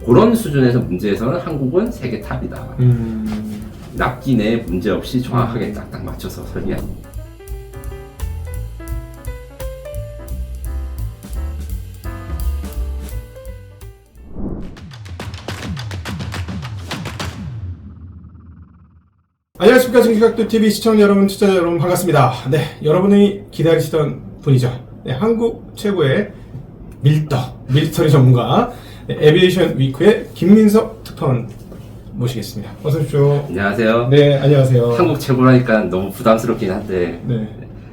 그런 수준에서 문제에서는 한국은 세계 탑이다. 납기 내에 문제 없이 정확하게 딱딱 맞춰서 설계한. 안녕하십니까. 증시각도TV 시청자 여러분, 투자자 여러분 반갑습니다. 네, 여러분이 기다리시던 분이죠. 네, 한국 최고의 밀리터리 전문가, 네, 에비에이션 위크의 김민석 특파원 모시겠습니다. 어서 오십시오. 안녕하세요. 네, 안녕하세요. 한국 최고라니까 너무 부담스럽긴 한데 네.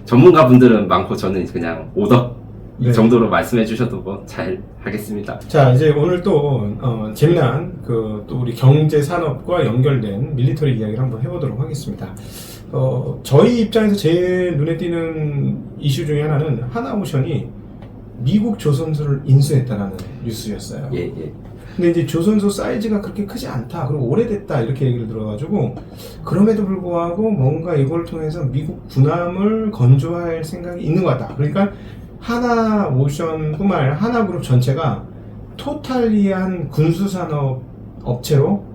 전문가분들은 많고 저는 그냥 오덕 이 네. 정도로 말씀해 주셔도 뭐 잘 하겠습니다. 자, 이제 오늘 또 재미난 또 우리 경제 산업과 연결된 밀리터리 이야기를 한번 해보도록 하겠습니다. 저희 입장에서 제일 눈에 띄는 이슈 중에 하나는 하나오션이 미국 조선소를 인수했다라는 뉴스였어요. 예, 예. 근데 이제 조선소 사이즈가 그렇게 크지 않다, 그리고 오래됐다, 이렇게 얘기를 들어가지고, 그럼에도 불구하고 뭔가 이걸 통해서 미국 군함을 건조할 생각이 있는 것 같다. 그러니까 하나오션뿐만 아니라 하나그룹 전체가 토탈리한 군수산업 업체로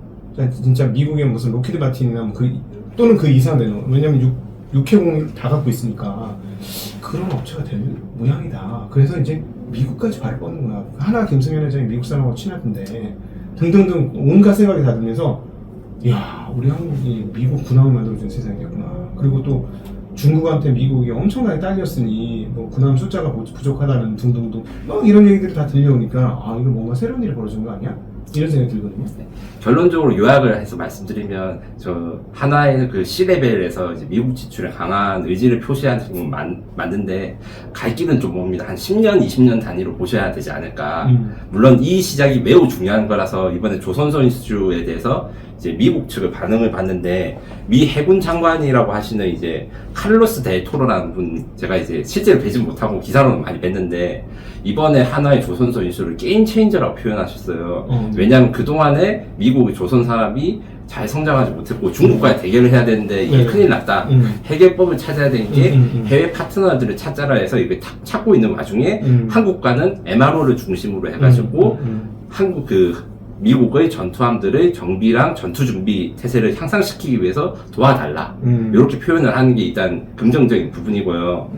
진짜 미국의 무슨 로키드 마틴이나 또는 그 이상 되는, 왜냐면 육해공을 다 갖고 있으니까 그런 업체가 될 모양이다. 그래서 이제 미국까지 발 뻗는구나. 하나 김승현 회장이 미국 사람하고 친하던데 등등등 온갖 생각이 다 들면서, 이야, 우리 한국이 미국 군함을 만들어준 세상이었구나. 그리고 또 중국한테 미국이 엄청나게 딸렸으니 뭐 군함 숫자가 부족하다는 등등등 막 이런 얘기들이 다 들려오니까, 아, 이거 뭔가 새로운 일이 벌어진 거 아니야? 이런 생각이 들거든요. 네. 결론적으로 요약을 해서 말씀드리면, 저 하나의 그 C레벨에서 이제 미국 진출에 강한 의지를 표시하는 건 맞는데 갈 길은 좀 멉니다. 한 10년, 20년 단위로 보셔야 되지 않을까. 물론 이 시작이 매우 중요한 거라서 이번에 조선소 인수주에 대해서 이제 미국 측의 반응을 봤는데, 미 해군 장관이라고 하시는 이제 카를로스 델 토로라는 분, 제가 이제 실제로 뵈진 못하고 기사로는 많이 뵀는데, 이번에 하나의 조선소 인수를 게임 체인저라고 표현하셨어요. 왜냐하면 그동안에 미국의 조선 산업이 잘 성장하지 못했고 중국과의 대결을 해야 되는데 이게 큰일 났다. 해결법을 찾아야 되는 게 해외 파트너들을 찾자라 해서 이게 찾고 있는 와중에 한국과는 MRO를 중심으로 해가지고 미국의 전투함들의 정비랑 전투 준비 태세를 향상시키기 위해서 도와달라. 이렇게 표현을 하는 게 일단 긍정적인 부분이고요.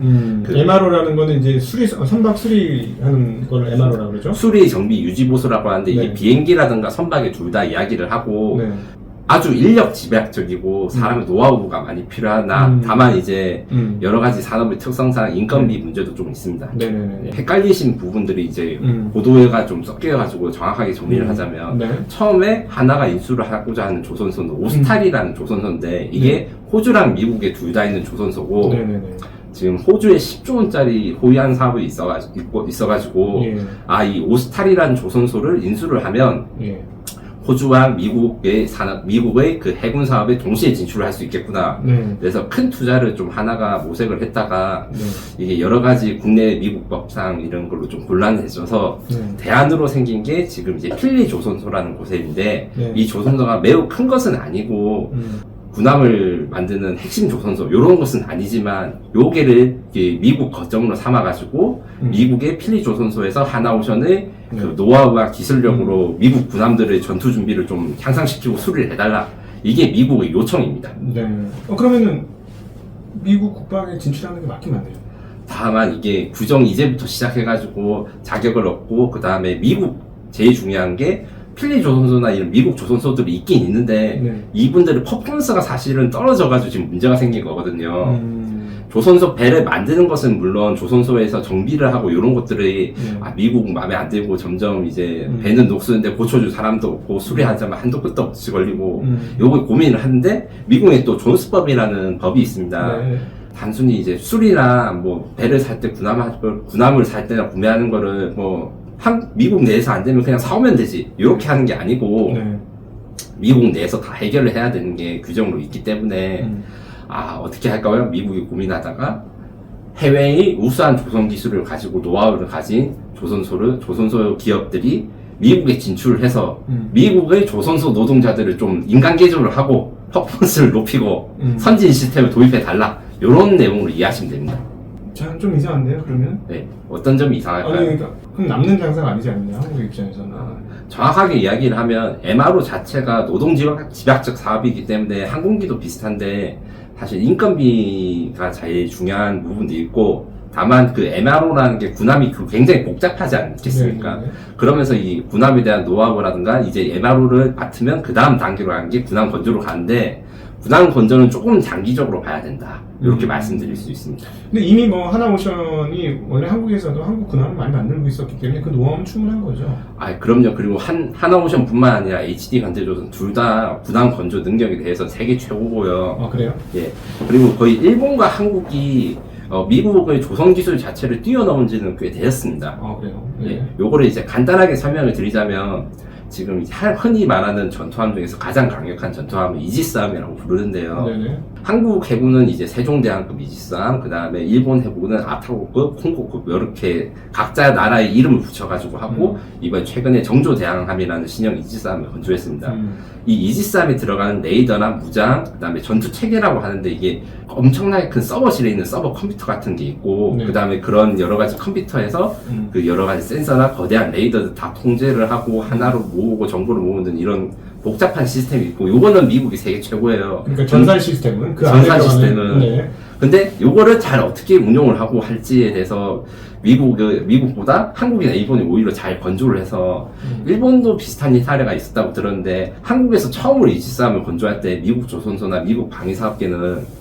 MRO라는 거는 이제 선박 수리하는 걸 MRO라고 그러죠? 수리, 정비, 유지 보수라고 하는데, 이게 네. 비행기라든가 선박에 둘 다 이야기를 하고, 네. 아주 인력 집약적이고 사람의 노하우가 많이 필요하나, 다만 이제 여러 가지 산업의 특성상 인건비 문제도 좀 있습니다. 네네네. 헷갈리신 부분들이 이제 보도가 좀 섞여가지고 정확하게 정리를 하자면, 네. 처음에 하나가 인수를 하고자 하는 조선소는 오스탈이라는 조선소인데, 이게 호주랑 미국에 둘 다 있는 조선소고, 네네네. 지금 호주에 10조 원짜리 호위한 사업이 있어가지고, 예. 이 오스탈이라는 조선소를 인수를 하면, 예. 호주와 미국의 그 해군 사업에 동시에 진출을 할 수 있겠구나. 네. 그래서 큰 투자를 좀 하나가 모색을 했다가, 네. 이게 여러 가지 국내 미국 법상 이런 걸로 좀 곤란해져서, 네. 대안으로 생긴 게 지금 이제 필리 조선소라는 곳인데, 네. 이 조선소가 매우 큰 것은 아니고, 군함을 만드는 핵심 조선소, 요런 것은 아니지만, 요게를 미국 거점으로 삼아가지고, 미국의 필리 조선소에서 하나오션의 그 노하우와 기술력으로 미국 군함들의 전투 준비를 좀 향상시키고 수리를 해달라. 이게 미국의 요청입니다. 네. 그러면은 미국 국방에 진출하는 게 맞긴 맞네요. 다만 이게 규정 이제부터 시작해가지고 자격을 얻고, 그 다음에 미국, 제일 중요한 게 필리 조선소나 이런 미국 조선소들이 있긴 있는데, 네. 이분들의 퍼포먼스가 사실은 떨어져가지고 지금 문제가 생긴 거거든요. 조선소 배를 만드는 것은 물론 조선소에서 정비를 하고 이런 것들이 미국 마음에 안 들고 점점 이제 배는 녹슬는데 고쳐줄 사람도 없고 수리하자면 한도 끝도 없이 걸리고 요거 고민을 하는데, 미국에 또 존스법이라는 법이 있습니다. 네. 단순히 이제 수리나 뭐 배를 살 때 군함을 살 때나 구매하는 거를 미국 내에서 안 되면 그냥 사오면 되지, 이렇게 하는 게 아니고, 네. 미국 내에서 다 해결을 해야 되는 게 규정으로 있기 때문에, 어떻게 할까요? 미국이 고민하다가 해외의 우수한 조선 기술을 가지고 노하우를 가진 조선소 기업들이 미국에 진출을 해서 미국의 조선소 노동자들을 좀 인간 개조를 하고 퍼포먼스를 높이고 선진 시스템을 도입해 달라, 이런 내용으로 이해하시면 됩니다. 좀 이상한데요, 그러면? 네, 어떤 점이 이상할까요? 아니, 그러니까 그럼 남는 장사가 아니지 않느냐, 한국 입장에서는. 정확하게 이야기를 하면 MRO 자체가 노동집약적 사업이기 때문에 항공기도 비슷한데 사실 인건비가 제일 중요한 부분도 있고 다만 그 MRO라는 게 군함이 굉장히 복잡하지 않겠습니까? 네, 네, 네. 그러면서 이 군함에 대한 노하우라든가 이제 MRO를 맡으면 그 다음 단계로 가는 게 군함 건조로 가는데 군함 건조는 조금 장기적으로 봐야 된다. 이렇게 말씀드릴 수 있습니다. 근데 이미 뭐 하나오션이 원래 한국에서도 한국 군함을 많이 만들고 있었기 때문에 그 노하우는 충분한 거죠. 아, 그럼요. 그리고 하나오션뿐만 아니라 HD 현대조선 둘 다 군함 건조 능력에 대해서 세계 최고고요. 아, 그래요? 예. 그리고 거의 일본과 한국이 미국의 조선 기술 자체를 뛰어넘은 지는 꽤 되었습니다. 아, 그래요? 예. 요거를 이제 간단하게 설명을 드리자면 지금 흔히 말하는 전투함 중에서 가장 강력한 전투함은 이지스함이라고 부르는데요. 네네. 한국 해군은 이제 세종대왕급 이지스함, 그 다음에 일본 해군은 아타고급, 콩고급 이렇게 각자 나라의 이름을 붙여가지고 하고 이번 최근에 정조대왕함이라는 신형 이지스함을 건조했습니다. 이 이지스함에 들어가는 레이더나 무장, 그 다음에 전투 체계라고 하는데 이게 엄청나게 큰 서버실에 있는 서버 컴퓨터 같은 게 있고 네. 그 다음에 그런 여러 가지 컴퓨터에서 그 여러 가지 센서나 거대한 레이더들 다 통제를 하고 하나로 모으고 정보를 모으는 이런 복잡한 시스템이 있고 요거는 미국이 세계 최고예요. 그러니까 전산 시스템은 그 전산 안에 들어가는- 시스템은 네. 근데 요거를 잘 어떻게 운용을 하고 할지에 대해서 미국보다 한국이나 일본이 오히려 잘 건조를 해서 일본도 비슷한 사례가 있었다고 들었는데 한국에서 처음으로 이지스함을 건조할 때 미국 조선소나 미국 방위사업계는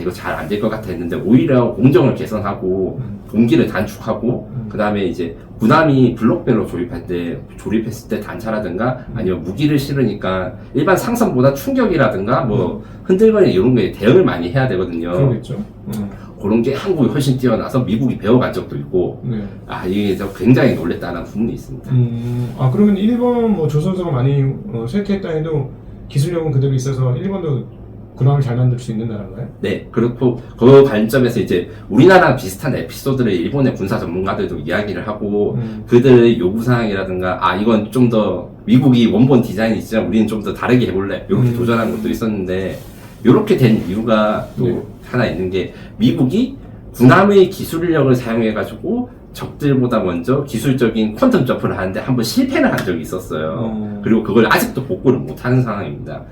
이거 잘 안 될 것 같아 했는데 오히려 공정을 개선하고 동기를 단축하고 그 다음에 이제 군함이 블록별로 조립했을 때 단차라든가 아니면 무기를 실으니까 일반 상선보다 충격이라든가 뭐 흔들거리 이런 거에 대응을 많이 해야 되거든요. 그러겠죠. 그런 게 한국이 훨씬 뛰어나서 미국이 배워간 적도 있고 네. 이게 굉장히 놀랬다는 부분이 있습니다. 아, 그러면 일본 뭐 조선소가 많이 쇠퇴했다 해도 기술력은 그대로 있어서 일본도 군함을 잘 만들 수 있는 나라인가요? 네, 그렇고 그 관점에서 이제 우리나라랑 비슷한 에피소드를 일본의 군사 전문가들도 이야기를 하고 그들의 요구사항이라든가 이건 좀 더 미국이 원본 디자인이 있지만 우리는 좀 더 다르게 해볼래 이렇게 도전한 것도 있었는데 이렇게 된 이유가 또 네. 하나 있는 게 미국이 군함의 기술력을 사용해가지고 적들보다 먼저 기술적인 퀀텀 점프를 하는데 한번 실패를 한 적이 있었어요. 그리고 그걸 아직도 복구를 못하는 상황입니다.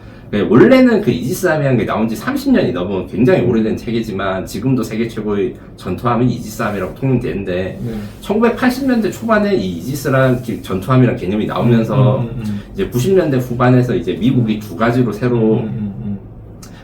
원래는 그 이지스함이라는 게 나온 지 30년이 넘은 굉장히 오래된 체계지만 지금도 세계 최고의 전투함은 이지스함이라고 통용되는데 네. 1980년대 초반에 이 이지스라는 전투함이라는 개념이 나오면서 이제 90년대 후반에서 이제 미국이 두 가지로 새로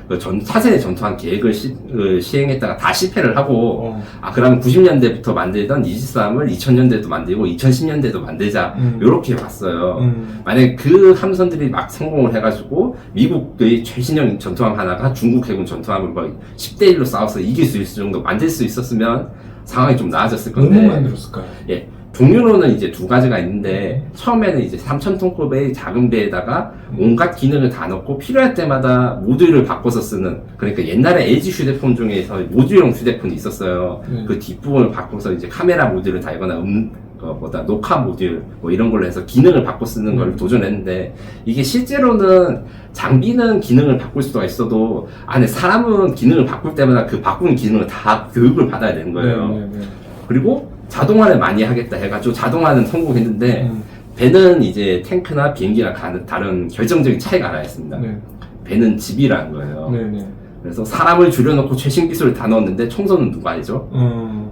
그 차세대 전투함 계획을 시행했다가 다 실패를 하고 그러면 90년대부터 만들던 이지스함을 2000년대도 만들고 2010년대도 만들자 이렇게 봤어요. 만약에 그 함선들이 막 성공을 해가지고 미국의 최신형 전투함 하나가 중국 해군 전투함을 막 10대 1로 싸워서 이길 수 있을 정도 만들 수 있었으면 상황이 좀 나아졌을 건데 너무 만들었을까요? 예. 종류로는 이제 두 가지가 있는데 처음에는 이제 3,000톤급의 작은 배에다가 온갖 기능을 다 넣고 필요할 때마다 모듈을 바꿔서 쓰는 그러니까 옛날에 LG 휴대폰 중에서 모듈형 휴대폰이 있었어요. 그 뒷부분을 바꿔서 이제 카메라 모듈을 달거나 녹화 모듈 뭐 이런 걸로 해서 기능을 바꿔 쓰는 걸 도전했는데 이게 실제로는 장비는 기능을 바꿀 수가 있어도 안에 사람은 기능을 바꿀 때마다 그 바꾸는 기능을 다 교육을 받아야 되는 거예요. 그리고 자동화를 많이 하겠다 해가지고 자동화는 성공했는데 배는 이제 탱크나 비행기랑 다른 결정적인 차이가 하나 있습니다. 배는 집이라는 거예요. 그래서 사람을 줄여놓고 최신 기술을 다 넣었는데 청소는 누가 해죠?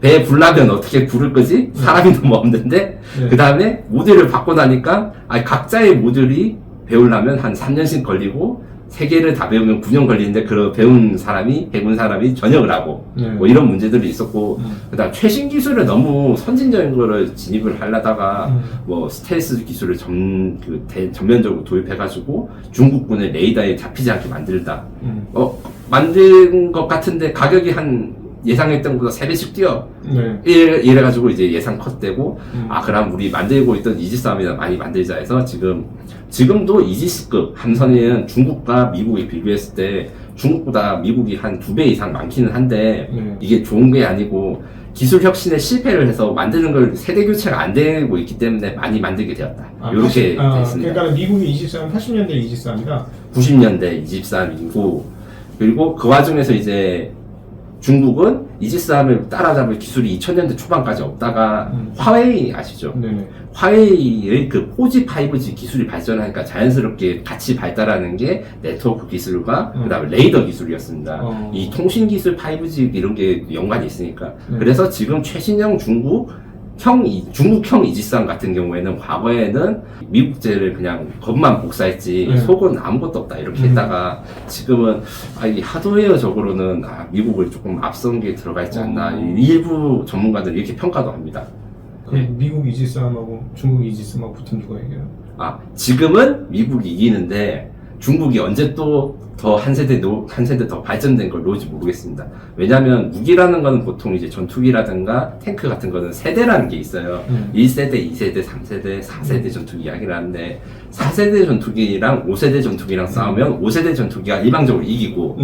배에 불 나면 어떻게 불을 끄지? 사람이 너무 없는데 그 다음에 모듈을 바꿔 나니까 각자의 모듈이 배우려면 한 3년씩 걸리고 3개를 다 배우면 9년 걸리는데 그 배운 사람이 전역을 하고 뭐 이런 문제들이 있었고 그다음 최신 기술을 너무 선진적인 거를 진입을 하려다가 뭐 스텔스 기술을 전면적으로 도입해가지고 중국군의 레이더에 잡히지 않게 만들다 만든 것 같은데 가격이 한 예상했던 것보다 3배씩 뛰어. 이래가지고 이제 예상 컷되고, 그럼 우리 만들고 있던 이지스함이나 많이 만들자 해서 지금도 이지스급 함선에는 중국과 미국이 비교했을 때 중국보다 미국이 한 2배 이상 많기는 한데, 이게 좋은 게 아니고, 기술 혁신에 실패를 해서 만드는 걸 세대 교체가 안 되고 있기 때문에 많이 만들게 되었다. 이렇게 돼 있습니다. 그러니까 미국이 이지스함 80년대 이지스함이다. 90년대 이지스함이고, 그리고 그 와중에서 이제 중국은 이지스함을 따라잡을 기술이 2000년대 초반까지 없다가 화웨이 아시죠? 네네. 화웨이의 그 4G, 5G 기술이 발전하니까 자연스럽게 같이 발달하는 게 네트워크 기술과 그다음에 레이더 기술이었습니다. 이 통신 기술 5G 이런 게 연관이 있으니까. 그래서 지금 최신형 중국형 이지스함 같은 경우에는 과거에는 미국제를 그냥 겉만 복사했지 속은 아무것도 없다 이렇게 했다가 지금은 이 하드웨어적으로는 미국을 조금 앞선 게 들어가 있지 않나 일부 전문가들이 이렇게 평가도 합니다. 그럼 미국 이지스함하고 중국 이지스함하고 붙으면 누가 이겨요? 지금은 미국이 이기는데 중국이 언제 또 더 한 세대 더 발전된 걸 놓을지 모르겠습니다. 왜냐하면 무기라는 거는 보통 이제 전투기라든가 탱크 같은 거는 세대라는 게 있어요. 1세대, 2세대, 3세대, 4세대 전투기 이야기를 하는데 4세대 전투기랑 5세대 전투기랑 싸우면 5세대 전투기가 일방적으로 이기고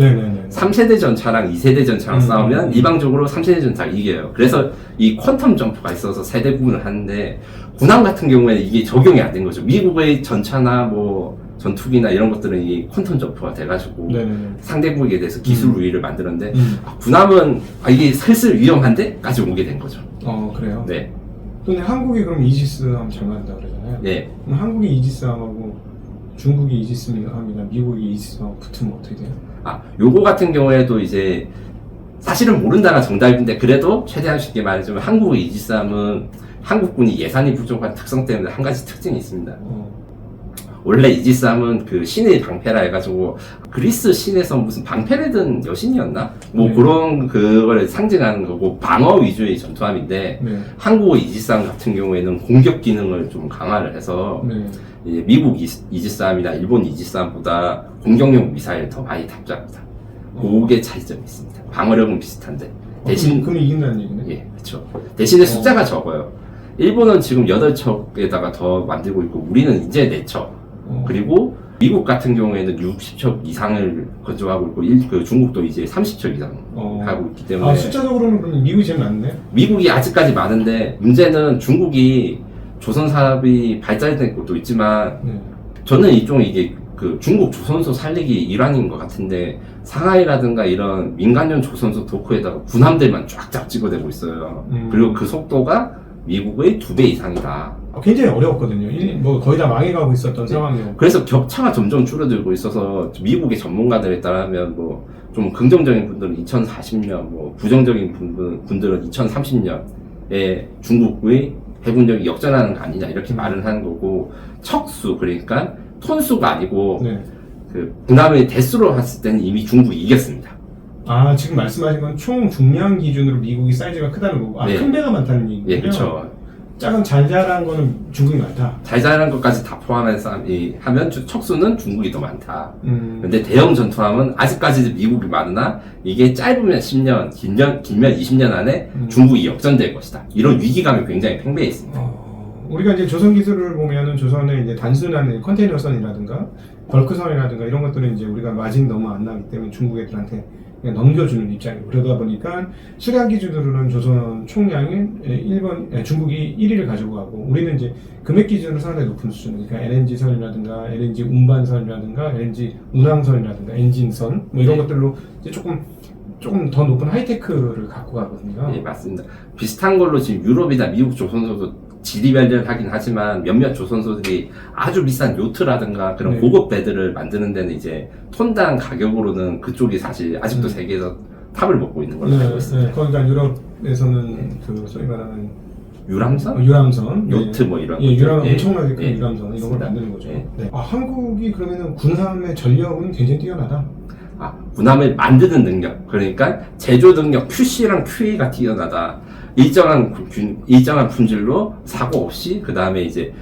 3세대 전차랑 2세대 전차랑 싸우면 일방적으로 3세대 전차가 이겨요. 그래서 이 퀀텀 점프가 있어서 세대 구분을 하는데 군함 같은 경우에는 이게 적용이 안 된 거죠. 미국의 전차나 뭐 전투기나 이런 것들은 이 퀀텀 점프가 돼가지고 상대국에 대해서 기술 우위를 만드는데 군함은 이게 슬슬 위험한데? 까지 오게 된 거죠. 그래요? 네. 근데 한국이 그럼 이지스함 장악한다 그러잖아요. 네. 그럼 한국이 이지스함하고 중국이 이지스함이나 미국이 이지스함 붙으면 어떻게 돼요? 요거 같은 경우에도 이제 사실은 모른다가 정답인데 그래도 최대한 쉽게 말해주면 한국의 이지스함은 한국군이 예산이 부족한 특성 때문에 한 가지 특징이 있습니다. 원래 이지스함은 그 신의 방패라 해가지고 그리스 신에서 무슨 방패를 든 여신이었나? 뭐 그런 그걸 상징하는 거고 방어 위주의 전투함인데 한국의 이지스함 같은 경우에는 공격 기능을 좀 강화를 해서 이제 미국 이지스함이나 일본 이지스함보다 공격용 미사일 더 많이 탑재합니다. 그게 차이점이 있습니다. 방어력은 비슷한데 대신 그럼 이긴다는 얘기네? 예, 그렇죠. 대신에 숫자가 적어요. 일본은 지금 8척에다가 더 만들고 있고 우리는 이제 4척. 그리고 미국 같은 경우에는 60척 이상을 건조하고 있고 그 중국도 이제 30척 이상 하고 있기 때문에 숫자적으로는 그럼 미국이 제일 많네? 미국이 아직까지 많은데 문제는 중국이 조선 사업이 발달된 것도 있지만 저는 이게 그 중국 조선소 살리기 일환인 것 같은데 상하이라든가 이런 민간용 조선소 도쿄에다가 군함들만 쫙쫙 찍어대고 있어요. 그리고 그 속도가 미국의 2배 이상이다. 굉장히 어려웠거든요. 뭐 거의 다 망해가고 있었던 상황이에요. 그래서 격차가 점점 줄어들고 있어서 미국의 전문가들에 따르면 뭐 좀 긍정적인 분들은 2040년, 뭐 부정적인 분들은 2030년에 중국의 해군력이 역전하는 거 아니냐 이렇게 말을 하는 거고 척수 그러니까 톤수가 아니고 그 군함의 대수로 봤을 때는 이미 중국이 이겼습니다. 지금 말씀하신 건 총 중량 기준으로 미국이 사이즈가 크다는 거고 큰 배가 많다는 얘기군요. 예, 그렇죠. 작은 잘 자란 거는 중국이 많다. 잘 자란 것까지 다 포함해서 하면 척수는 중국이 더 많다. 근데 대형 전투함은 아직까지 미국이 많으나 이게 짧으면 10년, 길면 20년 안에 중국이 역전될 것이다. 이런 위기감이 굉장히 팽배해 있습니다. 우리가 이제 조선 기술을 보면은 조선의 이제 단순한 컨테이너선이라든가 벌크선이라든가 이런 것들은 이제 우리가 마진 너무 안 나기 때문에 중국 애들한테 그냥 넘겨주는 입장이고 그러다 보니까 수량 기준으로는 조선 총량이 중국이 1위를 가지고 가고 우리는 이제 금액 기준으로 상당히 높은 수준 그러니까 LNG선이라든가 LNG 운반선이라든가 LNG 운항선이라든가 엔진선 뭐 이런 것들로 이제 조금 더 높은 하이테크를 갖고 가거든요. 예, 맞습니다. 비슷한 걸로 지금 유럽이나 미국 조선소도 지리멸렬하긴 하지만 몇몇 조선소들이 아주 비싼 요트라든가 그런 고급 배들을 만드는 데는 이제 톤당 가격으로는 그쪽이 사실 아직도 세계에서 탑을 먹고 있는 걸로 알고 있습니다. 그러니까 유럽에서는 그 소위 말하는 유람선, 요트 뭐 이런 유람 엄청나게 큰 유람선 이런 걸 만드는 거죠. 한국이 그러면은 군함의 전력은 굉장히 뛰어나다. 군함을 만드는 능력 그러니까 제조 능력 QC랑 QA가 뛰어나다. 일정한 품질로 사고 없이 그 다음에 이제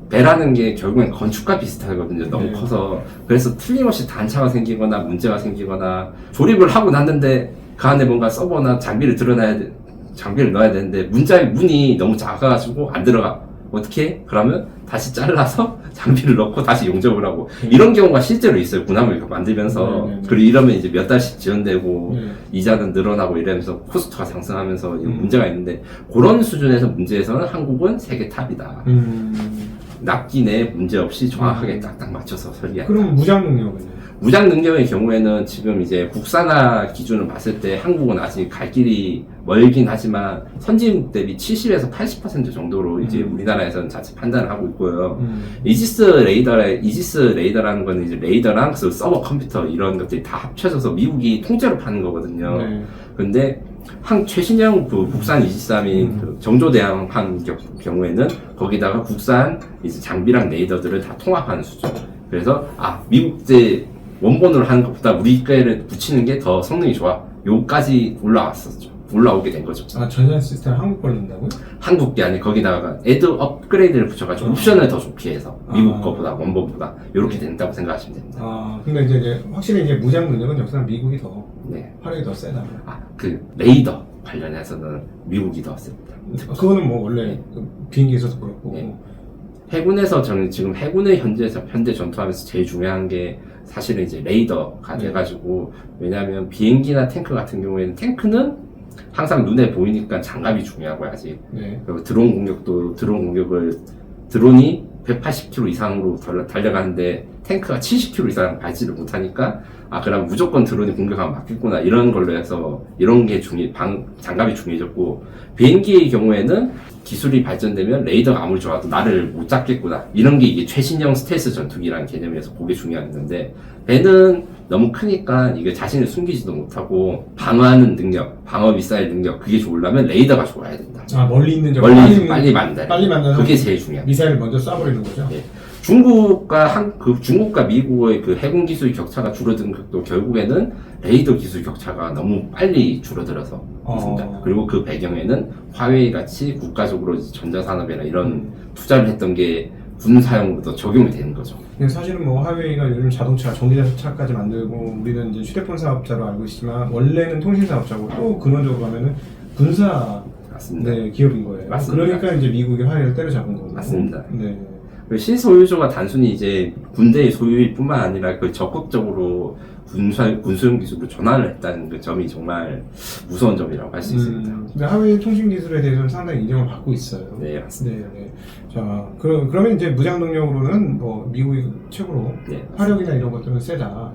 배라는 게 결국엔 건축과 비슷하거든요. 너무 커서 그래서 틀림없이 단차가 생기거나 문제가 생기거나 조립을 하고 났는데 그 안에 뭔가 서버나 장비를 넣어야 되는데 문이 너무 작아가지고 안 들어가. 어떻게? 그러면 다시 잘라서 장비를 넣고 다시 용접을 하고 이런 경우가 실제로 있어요. 군함을 만들면서 그리고 이러면 이제 몇 달씩 지연되고 이자는 늘어나고 이러면서 코스트가 상승하면서 문제가 있는데 그런 수준에서 문제에서는 한국은 세계 탑이다. 납기 내 문제 없이 정확하게 딱딱 맞춰서 설계한다. 그럼 무장 능력은요? 무장 능력의 경우에는 지금 이제 국산화 기준을 봤을 때 한국은 아직 갈 길이 멀긴 하지만 선진 대비 70에서 80% 정도로 이제 우리나라에서는 자체 판단을 하고 있고요. 이지스 레이더라는 거는 이제 레이더랑 그 서버 컴퓨터 이런 것들이 다 합쳐져서 미국이 통째로 파는 거거든요. 네. 근데 최신형 그 국산 이지스함인 그 정조대왕판 경우에는 거기다가 국산 이제 장비랑 레이더들을 다 통합하는 수준. 그래서 미국제 원본으로 하는 것보다 우리 거를 붙이는 게 더 성능이 좋아. 요까지 올라오게 된 거죠. 전산 시스템 한국 걸로 낸다고요? 한국 게 아니고 거기다가 업그레이드를 붙여가지고 옵션을 더 좋게 해서 미국 거보다 원본보다 이렇게 된다고 생각하시면 됩니다. 근데 이제 확실히 이제 무장 능력은 역사상 미국이 더 네. 화력이 더 세다. 그 레이더 관련해서는 미국이 더 셉니다. 그거는 뭐 원래 비행기에서도 그렇고. 네. 해군에서 저는 지금 해군의 현대 전투하면서 제일 중요한 게 사실은 이제 레이더가 돼가지고, 왜냐하면 비행기나 탱크 같은 경우에는 탱크는 항상 눈에 보이니까 장갑이 중요하고 아직. 네. 그리고 드론이 180km 이상으로 달려가는데 탱크가 70km 이상 밟지를 못하니까 그럼 무조건 드론이 공격하면 맞겠구나 이런 걸로 해서 이런 게 장갑이 중요해졌고, 비행기의 경우에는 기술이 발전되면 레이더가 아무리 좋아도 나를 못 잡겠구나 이런 게 이게 최신형 스텔스 전투기라는 개념에서 그게 중요했는데, 배는 너무 크니까 이게 자신을 숨기지도 못하고 방어하는 능력, 방어 미사일 능력 그게 좋으려면 레이더가 좋아야 된다. 멀리 있는 빨리 만다. 빨리 만나서 그게 제일 중요합니다. 미사일을 먼저 쏴버리는 거죠. 예. 중국과 미국의 그 해군 기술 격차가 줄어든 것도 결국에는 레이더 기술 격차가 너무 빨리 줄어들어서 있습니다. 그리고 그 배경에는 화웨이 같이 국가적으로 전자산업이나 이런 투자를 했던 게 군 사용으로도 적용이 되는 거죠. 사실은 뭐 화웨이가 요즘 자동차, 전기자동차까지 만들고 우리는 이제 휴대폰 사업자로 알고 있지만 원래는 통신 사업자고 또 근원적으로 가면은 군사 맞습니다. 네, 기업인 거예요. 맞습니다. 그러니까 이제 미국이 화웨이를 때려잡은 거고. 맞습니다. 네. 실소유주가 단순히 이제 군대의 소유일 뿐만 아니라 그 적극적으로 군수용 기술로 전환을 했다는 그 점이 정말 무서운 점이라고 할 수 있습니다. 근데 화웨이 통신 기술에 대해서는 상당히 인정을 받고 있어요. 네, 맞습니다. 네. 자, 그러면 이제 무장 능력으로는 뭐 미국이 최고로 네, 화력이나 이런 것들은 세다.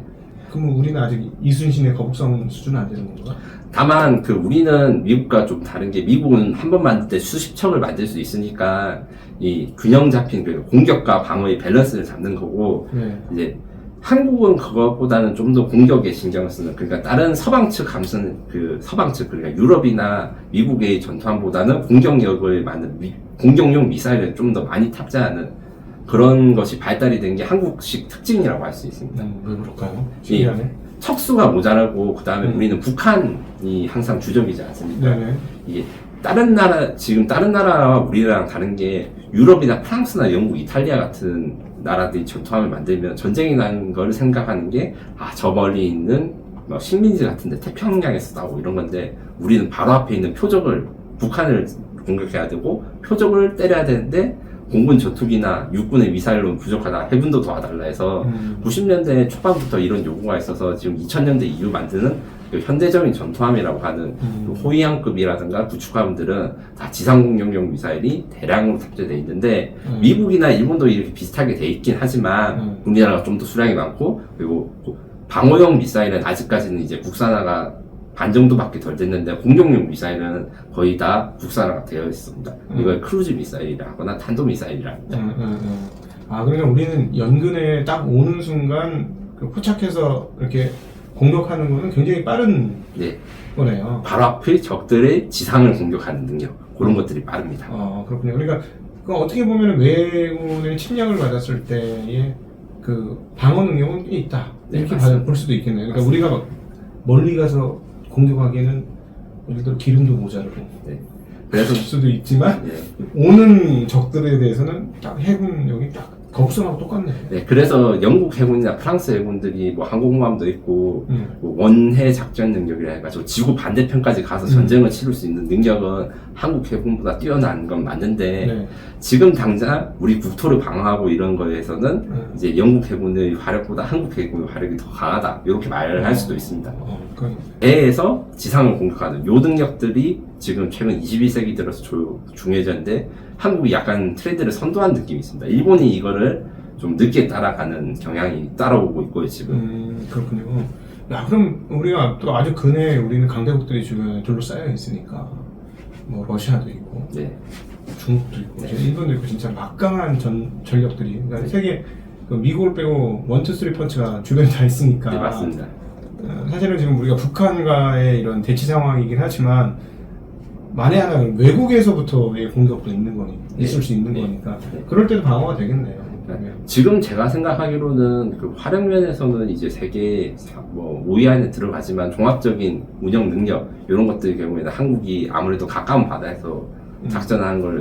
그럼 우리는 아직 이순신의 거북성 수준은 안 되는 건가? 다만 우리는 미국과 좀 다른 게, 미국은 한 번 만들 때 수십 척을 만들 수 있으니까 이 균형 잡힌 그 공격과 방어의 밸런스를 잡는 거고, 네. 이제 한국은 그것보다는 좀 더 공격에 신경을 쓰는, 그러니까 다른 서방 측 그러니까 유럽이나 미국의 전투함보다는 공격력을 많은 공격용 미사일을 좀 더 많이 탑재하는 그런 것이 발달이 된 게 한국식 특징이라고 할 수 있습니다. 왜 그럴까요? 신기하네. 척수가 모자라고, 그 다음에 우리는 북한이 항상 주적이지 않습니까? 네네. 이게 지금 다른 나라와 우리랑 다른 게, 유럽이나 프랑스나 영국, 이탈리아 같은 나라들이 전투함을 만들면 전쟁이 난 걸 생각하는 게, 저 멀리 있는 식민지 같은데 태평양에서 싸우고 이런 건데, 우리는 바로 앞에 있는 북한을 공격해야 되고 표적을 때려야 되는데, 공군 전투기나 육군의 미사일로는 부족하다, 해군도 도와달라 해서 90년대 초반부터 이런 요구가 있어서 지금 2000년대 이후 만드는 현대적인 전투함이라고 하는 호위함급이라든가 구축함들은 다 지상공격용 미사일이 대량으로 탑재되어 있는데, 미국이나 일본도 이렇게 비슷하게 돼 있긴 하지만 우리나라가 좀 더 수량이 많고, 그리고 방어용 미사일은 아직까지는 이제 국산화가 반 정도밖에 덜 됐는데, 공격용 미사일은 거의 다 국산화가 되어 있습니다. 이걸 크루즈 미사일이라 하거나 탄도 미사일이라 합니다. 그러니까 우리는 연근에 딱 오는 순간 포착해서 이렇게 공격하는 거는 굉장히 빠른 거네요. 바로 앞의 적들의 지상을 공격하는 능력, 그런 것들이 빠릅니다. 그렇군요. 그러니까 어떻게 보면 외군의 침략을 받았을 때의 그 방어 능력은 꽤 있다, 이렇게 볼 수도 있겠네요. 그러니까 우리가 막 멀리 가서 공격하기에는 예를 들어 기름도 모자르고 그럴 수도 있지만 오는 적들에 대해서는 딱 해군력이 딱 거북선하고 똑같네. 네, 그래서 영국 해군이나 프랑스 해군들이 항공모함도 있고 원해 작전 능력이라 해가지고 지구 반대편까지 가서 전쟁을 치를 수 있는 능력은 한국 해군보다 뛰어난 건 맞는데, 지금 당장 우리 국토를 방어하고 이런 거에서는 이제 영국 해군의 화력보다 한국 해군의 화력이 더 강하다, 이렇게 말을 할 수도 있습니다. 배에서 지상을 공격하는 요 능력들이 지금 최근 21세기 들어서 중요해졌는데, 한국이 약간 트렌드를 선도한 느낌이 있습니다. 일본이 이거를 좀 늦게 따라가는 경향이 따라오고 있고요, 지금. 그렇군요. 야, 그럼 우리가 또 아주 근해 우리는 강대국들이 주변에 둘러싸여 있으니까 뭐 러시아도 있고 네. 중국도 있고 네. 일본도 있고 진짜 막강한 전력들이 그러니까 세계 그 미국을 빼고 1, 2, 3 펀치가 주변에 다 있으니까 네, 맞습니다. 사실은 지금 우리가 북한과의 이런 대치 상황이긴 하지만 만에 하나 외국에서부터의 공격도 있는 거니 있을 수 있는 네. 거니까 네. 그럴 때도 방어가 되겠네요. 지금 제가 생각하기로는 그 활용 면에서는 이제 세계 뭐 5위 안에 들어가지만 종합적인 운영 능력 이런 것들 경우에는 한국이 아무래도 가까운 바다에서 작전하는 걸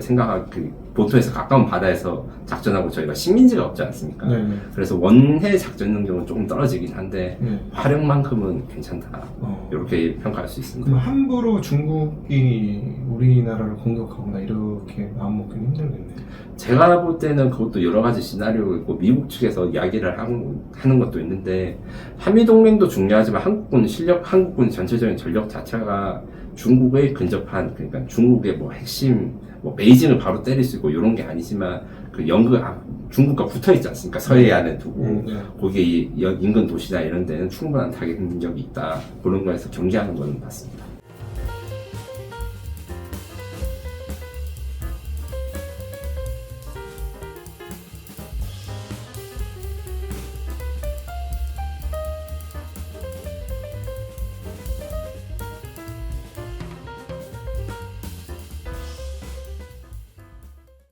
그 본토에서 가까운 바다에서 작전하고 저희가 식민지가 없지 않습니까? 네. 그래서 원해 작전 능력은 조금 떨어지긴 한데 네. 활용만큼은 괜찮다 이렇게 평가할 수 있습니다. 그럼 함부로 중국이 우리나라를 공격하거나 이렇게 마음먹기는 힘들겠네요. 제가 볼 때는 그것도 여러 가지 시나리오가 있고 미국 측에서 이야기를 하는 것도 있는데 한미동맹도 중요하지만 한국군 전체적인 전력 자체가 중국의 근접한 그러니까 중국의 뭐 핵심 뭐 베이징을 바로 때릴 수 있고 이런 게 아니지만 그 중국과 붙어 있지 않습니까? 서해안에 두고 네. 거기에 인근 도시나 이런 데는 충분한 타격 능력이 있다 그런 거에서 경계하는 거는 맞습니다.